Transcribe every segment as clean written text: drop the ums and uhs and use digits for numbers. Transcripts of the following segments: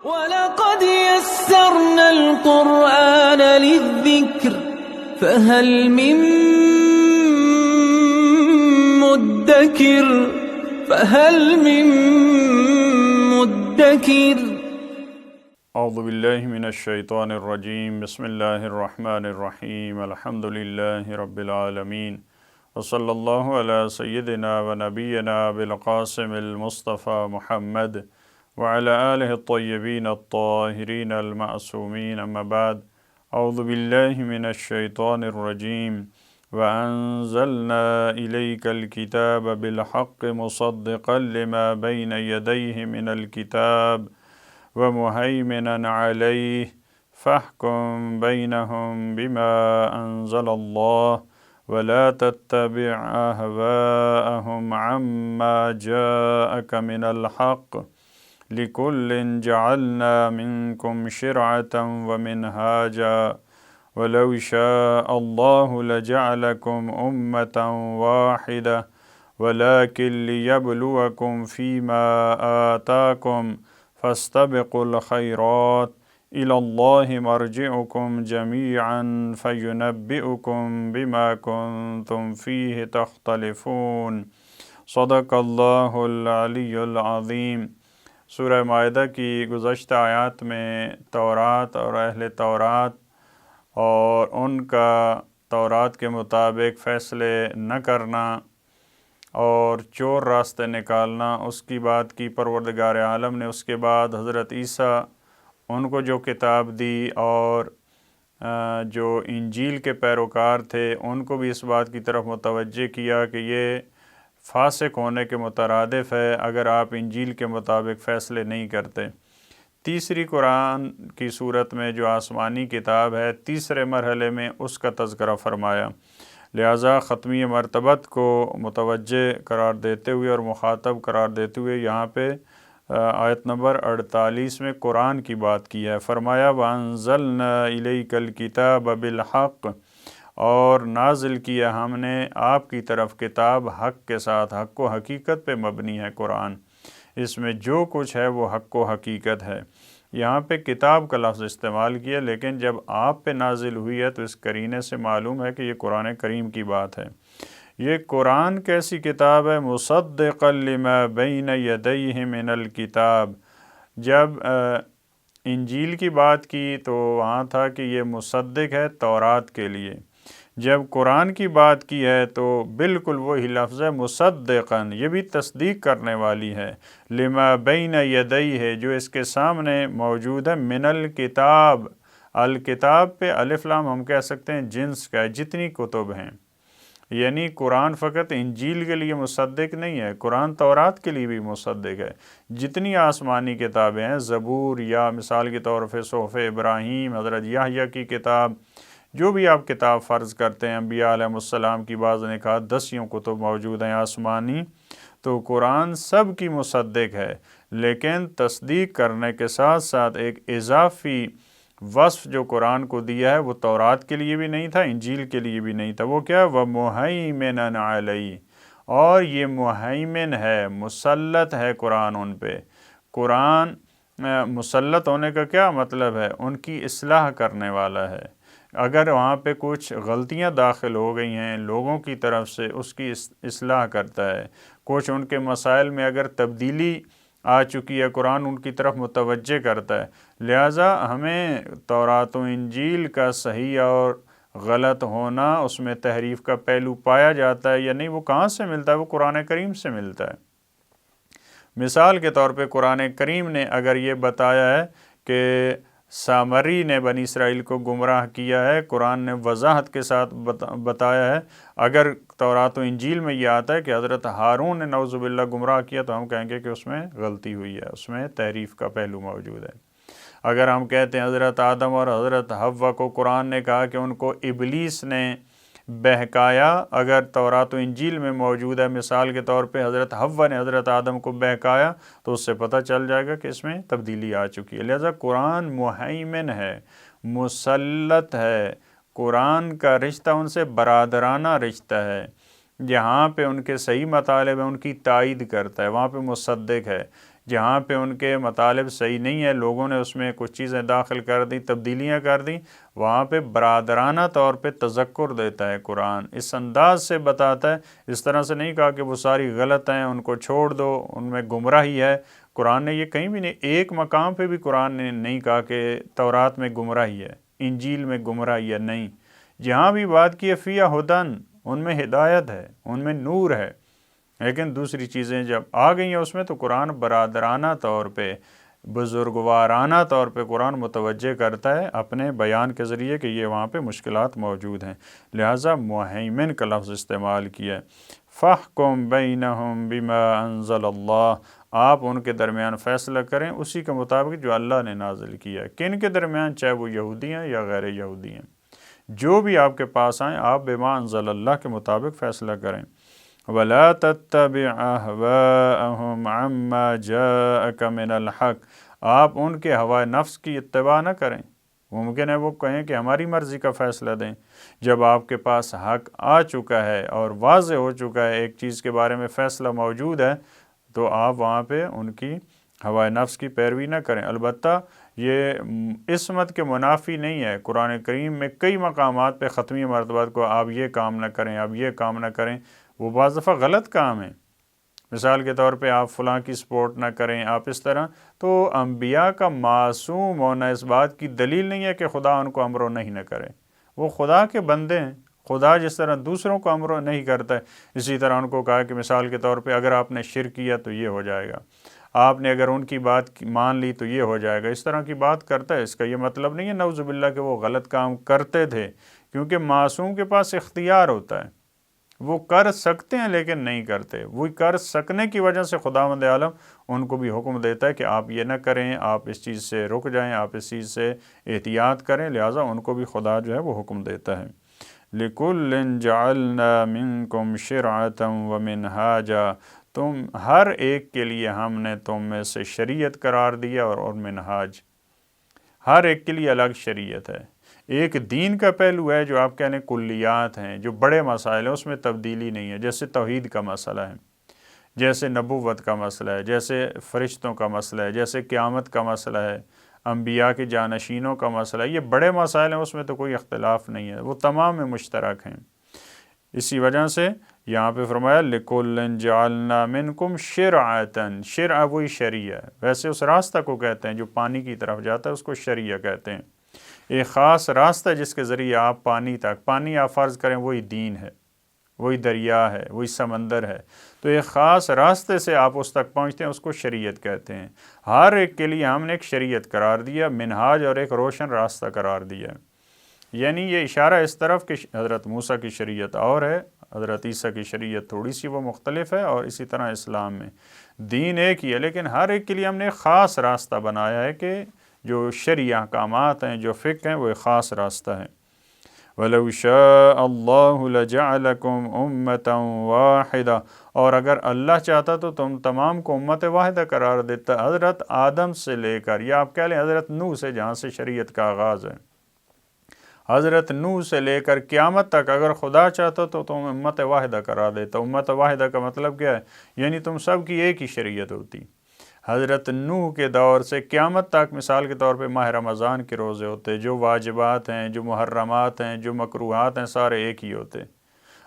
وَلَقَدْ يَسَّرْنَا الْقُرْآنَ لِلذِّكْرِ فَهَلْ مِن مُدَّكِرٍ اعوذ باللہ من الشیطان الرجیم بسم اللہ الرحمن الرحیم الحمد للہ رب العالمین وصلی اللہ علی سیدنا و نبینا بالقاسم المصطفى محمد وعلى آلہ الطیبین الطاہرین المعصومین اما بعد اعوذ باللہ من الشیطان الرجیم وَأَنزَلْنَا إِلَيْكَ الْكِتَابَ بِالْحَقِّ مُصَدِّقًا لِمَا بَيْنَ يَدَيْهِ مِنَ الْكِتَابِ وَمُهَيْمِنًا عَلَيْهِ فَاحْكُم بَيْنَهُم بِمَا أَنزَلَ اللَّهُ وَلَا تَتَّبِعْ أَهْوَاءَهُمْ عَمَّا جَاءَكَ مِنَ الْحَقِّ لِكُلٍّ جَعَلْنَا مِنكُمْ شِرْعَةً وَمِنْهَاجًا وَلَوْ شَاءَ اللَّهُ لَجَعَلَكُمْ أُمَّةً وَاحِدَةً وَلَكِنْ لِيَبْلُوَكُمْ فِيمَا آتَاكُمْ فَاسْتَبِقُوا الْخَيْرَاتِ إِلَى اللَّهِ مَرْجِعُكُمْ جَمِيعًا فَيُنَبِّئُكُمْ بِمَا كُنْتُمْ فِيهِ تَخْتَلِفُونَ صدق اللہ العلی العظیم۔ سورہ مائدہ کی گزشتہ آیات میں تورات اور اہل تورات اور ان کا تورات کے مطابق فیصلے نہ کرنا اور چور راستے نکالنا اس کی بات کی پروردگار عالم نے۔ اس کے بعد حضرت عیسیٰ ان کو جو کتاب دی اور جو انجیل کے پیروکار تھے ان کو بھی اس بات کی طرف متوجہ کیا کہ یہ فاسق ہونے کے مترادف ہے اگر آپ انجیل کے مطابق فیصلے نہیں کرتے۔ تیسری قرآن کی صورت میں جو آسمانی کتاب ہے تیسرے مرحلے میں اس کا تذکرہ فرمایا، لہٰذا ختمی مرتبت کو متوجہ قرار دیتے ہوئے اور مخاطب قرار دیتے ہوئے یہاں پہ آیت نمبر 48 میں قرآن کی بات کی ہے۔ فرمایا وَأَنزَلْنَا إِلَيْكَ الْكِتَابَ بِالْحَقِّ، اور نازل کیا ہم نے آپ کی طرف کتاب حق کے ساتھ، حق و حقیقت پہ مبنی ہے قرآن، اس میں جو کچھ ہے وہ حق و حقیقت ہے۔ یہاں پہ کتاب کا لفظ استعمال کیا، لیکن جب آپ پہ نازل ہوئی ہے تو اس قرینے سے معلوم ہے کہ یہ قرآن کریم کی بات ہے۔ یہ قرآن کیسی کتاب ہے؟ مصدقا لما بین یدیہ من الکتاب۔ جب انجیل کی بات کی تو وہاں تھا کہ یہ مصدق ہے تورات کے لیے، جب قرآن کی بات کی ہے تو بالکل وہی لفظ ہے مصدقاً، یہ بھی تصدیق کرنے والی ہے، لما بین یدیہ ہے جو اس کے سامنے موجود ہے، من الکتاب، الکتاب پہ الف لام ہم کہہ سکتے ہیں جنس کا ہے، جتنی کتب ہیں، یعنی قرآن فقط انجیل کے لیے مصدق نہیں ہے، قرآن تورات کے لیے بھی مصدق ہے۔ جتنی آسمانی کتابیں ہیں، زبور یا مثال کے طور پہ صحف ابراہیم، حضرت یحییٰ کی کتاب، جو بھی آپ کتاب فرض کرتے ہیں، انبیاء علیہ السلام کی بعض نے کہا 10 کتب موجود ہیں آسمانی، تو قرآن سب کی مصدق ہے، لیکن تصدیق کرنے کے ساتھ ساتھ ایک اضافی وصف جو قرآن کو دیا ہے وہ تورات کے لیے بھی نہیں تھا، انجیل کے لیے بھی نہیں تھا، وہ کیا؟ وَمُهَيْمِنًا عَلَيْهِ، اور یہ مہیمن ہے، مسلط ہے قرآن ان پہ۔ قرآن مسلط ہونے کا کیا مطلب ہے؟ ان کی اصلاح کرنے والا ہے۔ اگر وہاں پہ کچھ غلطیاں داخل ہو گئی ہیں لوگوں کی طرف سے، اس کی اصلاح کرتا ہے۔ کچھ ان کے مسائل میں اگر تبدیلی آ چکی ہے، قرآن ان کی طرف متوجہ کرتا ہے۔ لہٰذا ہمیں تورات و انجیل کا صحیح اور غلط ہونا، اس میں تحریف کا پہلو پایا جاتا ہے یا نہیں، وہ کہاں سے ملتا ہے؟ وہ قرآن کریم سے ملتا ہے۔ مثال کے طور پہ قرآن کریم نے اگر یہ بتایا ہے کہ سامری نے بنی اسرائیل کو گمراہ کیا ہے، قرآن نے وضاحت کے ساتھ بتایا ہے۔ اگر تورات و انجیل میں یہ آتا ہے کہ حضرت ہارون نے نعوذ باللہ گمراہ کیا تو ہم کہیں گے کہ اس میں غلطی ہوئی ہے، اس میں تحریف کا پہلو موجود ہے۔ اگر ہم کہتے ہیں حضرت آدم اور حضرت حوا کو قرآن نے کہا کہ ان کو ابلیس نے بہکایا، اگر تورات و انجیل میں موجود ہے مثال کے طور پہ حضرت حوا نے حضرت آدم کو بہکایا تو اس سے پتہ چل جائے گا کہ اس میں تبدیلی آ چکی ہے۔ لہذا قرآن مہیمن ہے، مسلط ہے، قرآن کا رشتہ ان سے برادرانہ رشتہ ہے، جہاں پہ ان کے صحیح مطالب ہیں ان کی تائید کرتا ہے، وہاں پہ مصدق ہے۔ جہاں پہ ان کے مطالب صحیح نہیں ہے، لوگوں نے اس میں کچھ چیزیں داخل کر دیں، تبدیلیاں کر دیں، وہاں پہ برادرانہ طور پہ تذکر دیتا ہے قرآن، اس انداز سے بتاتا ہے، اس طرح سے نہیں کہا کہ وہ ساری غلط ہیں ان کو چھوڑ دو، ان میں گمراہی ہے۔ قرآن نے یہ کہیں بھی نہیں، ایک مقام پہ بھی قرآن نے نہیں کہا کہ تورات میں گمراہی ہے، انجیل میں گمراہی ہے، نہیں، جہاں بھی بات کی ہے فیہ ہدن، ان میں ہدایت ہے، ان میں نور ہے، لیکن دوسری چیزیں جب آ گئی ہیں اس میں تو قرآن برادرانہ طور پہ، بزرگوارانہ طور پہ قرآن متوجہ کرتا ہے اپنے بیان کے ذریعے کہ یہ وہاں پہ مشکلات موجود ہیں، لہٰذا مہیمن کا لفظ استعمال کیا ہے۔ فَاحْكُم بَيْنَهُم بِمَا أَنزَلَ اللَّهُ، آپ ان کے درمیان فیصلہ کریں اسی کے مطابق جو اللہ نے نازل کیا ہے، کن کے درمیان، چاہے وہ یہودی ہیں یا غیر یہودی ہیں، جو بھی آپ کے پاس آئیں آپ بما انزل اللہ کے مطابق فیصلہ کریں۔ وَلَا تَتَّبِعْ أَهْوَاءَهُمْ عَمَّا جَاءَكَ مِنَ الْحَقِّ، آپ ان کے ہوائے نفس کی اتباع نہ کریں، ممکن ہے وہ کہیں کہ ہماری مرضی کا فیصلہ دیں، جب آپ کے پاس حق آ چکا ہے اور واضح ہو چکا ہے، ایک چیز کے بارے میں فیصلہ موجود ہے، تو آپ وہاں پہ ان کی ہوائے نفس کی پیروی نہ کریں۔ البتہ یہ عصمت کے منافی نہیں ہے، قرآن کریم میں کئی مقامات پہ ختمی مرتبات کو آپ یہ کام نہ کریں، آپ یہ کام نہ کریں، وہ بعض دفعہ غلط کام ہیں، مثال کے طور پہ آپ فلاں کی سپورٹ نہ کریں، آپ اس طرح، تو انبیاء کا معصوم ہونا اس بات کی دلیل نہیں ہے کہ خدا ان کو امر و نہی نہ کرے، وہ خدا کے بندے ہیں، خدا جس طرح دوسروں کو امر نہیں کرتا ہے، اسی طرح ان کو کہا کہ مثال کے طور پہ اگر آپ نے شرک کیا تو یہ ہو جائے گا، آپ نے اگر ان کی بات مان لی تو یہ ہو جائے گا، اس طرح کی بات کرتا ہے۔ اس کا یہ مطلب نہیں ہے نعوذ باللہ کہ وہ غلط کام کرتے تھے، کیونکہ معصوم کے پاس اختیار ہوتا ہے، وہ کر سکتے ہیں لیکن نہیں کرتے، وہ کر سکنے کی وجہ سے خداوند عالم ان کو بھی حکم دیتا ہے کہ آپ یہ نہ کریں، آپ اس چیز سے رک جائیں، آپ اس چیز سے احتیاط کریں، لہٰذا ان کو بھی خدا جو ہے وہ حکم دیتا ہے۔ لِكُلٍّ جَعَلْنَا مِنْكُمْ شِرْعَةً وَمِنْهَاجًا، تم ہر ایک کے لیے ہم نے تم میں سے شریعت قرار دیا اور منہاج، ہر ایک کے لیے الگ شریعت ہے۔ ایک دین کا پہلو ہے جو آپ کہہ لیں کلیات ہیں، جو بڑے مسائل ہیں، اس میں تبدیلی نہیں ہے، جیسے توحید کا مسئلہ ہے، جیسے نبوت کا مسئلہ ہے، جیسے فرشتوں کا مسئلہ ہے، جیسے قیامت کا مسئلہ ہے، انبیاء کے جانشینوں کا مسئلہ ہے، یہ بڑے مسائل ہیں، اس میں تو کوئی اختلاف نہیں ہے، وہ تمام میں مشترک ہیں۔ اسی وجہ سے یہاں پہ فرمایا لِكُلٍّ جَعَلْنَا مِنْكُمْ شِرْعَةً، شرع وہی شریعہ ہے، ویسے اس راستہ کو کہتے ہیں جو پانی کی طرف جاتا ہے، اس کو شریعہ کہتے ہیں، ایک خاص راستہ جس کے ذریعے آپ پانی آپ فرض کریں وہی دین ہے، وہی دریا ہے، وہی سمندر ہے، تو ایک خاص راستے سے آپ اس تک پہنچتے ہیں، اس کو شریعت کہتے ہیں۔ ہر ایک کے لیے ہم نے ایک شریعت قرار دیا، منہاج اور ایک روشن راستہ قرار دیا، یعنی یہ اشارہ اس طرف کہ حضرت موسیٰ کی شریعت اور ہے، حضرت عیسیٰ کی شریعت تھوڑی سی وہ مختلف ہے، اور اسی طرح اسلام میں دین ایک ہی ہے، لیکن ہر ایک کے لیے ہم نے ایک خاص راستہ بنایا ہے کہ جو شرعی احکامات ہیں، جو فقہ ہیں، وہ ایک خاص راستہ ہے۔ وَلَوْ شَاءَ اللَّهُ لَجَعَلَكُمْ أُمَّةً وَاحِدَةً، اور اگر اللہ چاہتا تو تم تمام کو امت واحدہ قرار دیتا، حضرت آدم سے لے کر، یا آپ کہہ لیں حضرت نوح سے، جہاں سے شریعت کا آغاز ہے، حضرت نوح سے لے کر قیامت تک اگر خدا چاہتا تو تم امت واحدہ قرار دیتا۔ امت واحدہ کا مطلب کیا ہے؟ یعنی تم سب کی ایک ہی شریعت ہوتی۔ حضرت نوح کے دور سے قیامت تک مثال کے طور پہ ماہ رمضان کے روزے ہوتے، جو واجبات ہیں، جو محرمات ہیں، جو مکروہات ہیں، سارے ایک ہی ہوتے۔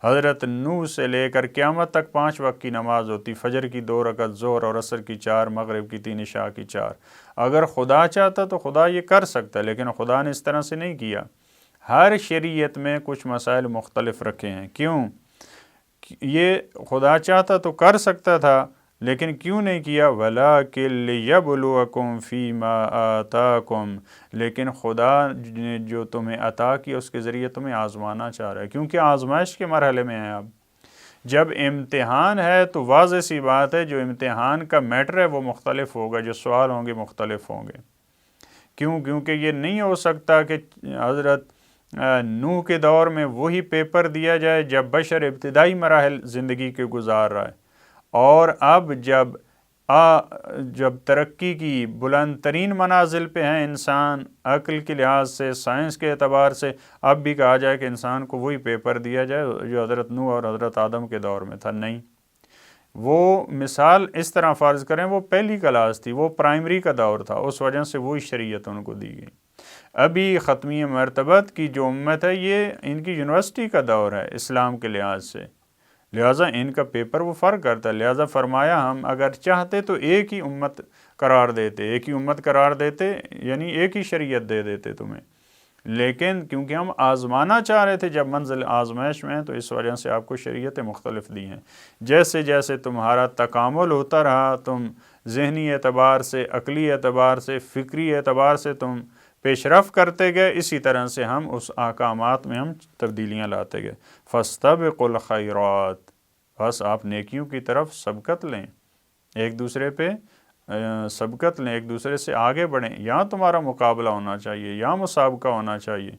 حضرت نوح سے لے کر قیامت تک 5 وقت کی نماز ہوتی، فجر کی 2 رکعت، ظہر اور عصر کی 4، مغرب کی 3، عشاء کی 4۔ اگر خدا چاہتا تو خدا یہ کر سکتا، لیکن خدا نے اس طرح سے نہیں کیا۔ ہر شریعت میں کچھ مسائل مختلف رکھے ہیں، کیوں؟ یہ خدا چاہتا تو کر سکتا تھا، لیکن کیوں نہیں کیا؟ وَلَٰكِن لِيَبْلُوَكُمْ فِي مَا آتَاكُمْ، لیکن خدا نے جو تمہیں عطا کیا اس کے ذریعے تمہیں آزمانا چاہ رہا ہے، کیونکہ آزمائش کے مرحلے میں ہیں آپ۔ جب امتحان ہے تو واضح سی بات ہے جو امتحان کا میٹر ہے وہ مختلف ہوگا، جو سوال ہوں گے مختلف ہوں گے۔ کیوں؟ کیونکہ یہ نہیں ہو سکتا کہ حضرت نوح کے دور میں وہی پیپر دیا جائے جب بشر ابتدائی مراحل زندگی کے گزار رہا ہے، اور اب جب ترقی کی بلند ترین منازل پہ ہیں انسان، عقل کے لحاظ سے، سائنس کے اعتبار سے، اب بھی کہا جائے کہ انسان کو وہی پیپر دیا جائے جو حضرت نوح اور حضرت آدم کے دور میں تھا، نہیں۔ وہ مثال اس طرح فرض کریں وہ پہلی کلاس تھی، وہ پرائمری کا دور تھا، اس وجہ سے وہی شریعت ان کو دی گئی۔ ابھی ختمی مرتبت کی جو امت ہے یہ ان کی یونیورسٹی کا دور ہے اسلام کے لحاظ سے، لہٰذا ان کا پیپر وہ فرق کرتا ہے۔ لہٰذا فرمایا ہم اگر چاہتے تو ایک ہی امت قرار دیتے، یعنی ایک ہی شریعت دے دیتے تمہیں، لیکن کیونکہ ہم آزمانا چاہ رہے تھے جب منزل آزمائش میں ہیں تو اس وجہ سے آپ کو شریعتیں مختلف دی ہیں۔ جیسے جیسے تمہارا تکامل ہوتا رہا، تم ذہنی اعتبار سے، عقلی اعتبار سے، فکری اعتبار سے تم پیش رفت کرتے گئے، اسی طرح سے ہم اس احکامات میں ہم تبدیلیاں لاتے گئے۔ فاستبقوا الخیرات، بس آپ نیکیوں کی طرف سبقت لیں، ایک دوسرے پہ سبقت لیں، ایک دوسرے سے آگے بڑھیں۔ یہاں تمہارا مقابلہ ہونا چاہیے، یہاں مسابقہ ہونا چاہیے،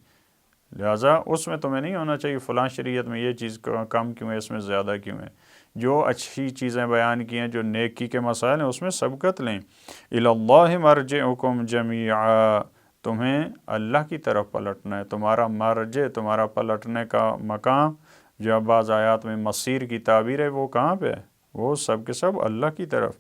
لہٰذا اس میں تمہیں نہیں ہونا چاہیے فلاں شریعت میں یہ چیز کم کیوں ہے، اس میں زیادہ کیوں ہے۔ جو اچھی چیزیں بیان کی ہیں، جو نیکی کے مسائل ہیں، اس میں سبقت لیں۔ الی اللہ مرجعکم جمیعا، تمہیں اللہ کی طرف پلٹنا ہے، تمہارا مرجع، تمہارا پلٹنے کا مقام جو بعض آیات میں مصیر کی تعبیر ہے، وہ کہاں پہ ہے؟ وہ سب کے سب اللہ کی طرف۔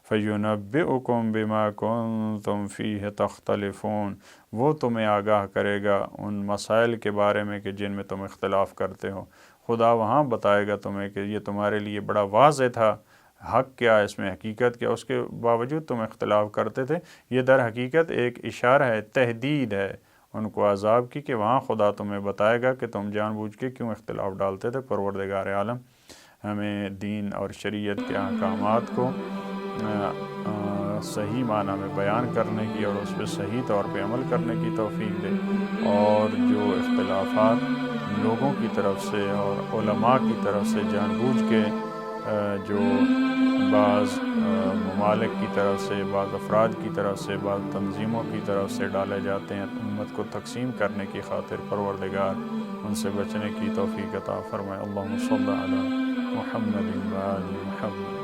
فَيُنَبِّئُكُم بِمَا كُنتُمْ فِيهِ تَخْتَلِفُونَ، وہ تمہیں آگاہ کرے گا ان مسائل کے بارے میں کہ جن میں تم اختلاف کرتے ہو۔ خدا وہاں بتائے گا تمہیں کہ یہ تمہارے لیے بڑا واضح تھا، حق کیا ہے اس میں، حقیقت کیا، اس کے باوجود تم اختلاف کرتے تھے۔ یہ در حقیقت ایک اشارہ ہے، تہدید ہے ان کو عذاب کی، کہ وہاں خدا تمہیں بتائے گا کہ تم جان بوجھ کے کیوں اختلاف ڈالتے تھے۔ پروردگار عالم ہمیں دین اور شریعت کے احکامات کو صحیح معنی میں بیان کرنے کی اور اس پہ صحیح طور پہ عمل کرنے کی توفیق دے، اور جو اختلافات لوگوں کی طرف سے اور علماء کی طرف سے جان بوجھ کے جو بعض ممالک کی طرف سے، بعض افراد کی طرف سے، بعض تنظیموں کی طرف سے ڈالے جاتے ہیں امت کو تقسیم کرنے کی خاطر، پروردگار ان سے بچنے کی توفیق عطا فرمائے۔ اللہم صلی علی محمد و آل محمد۔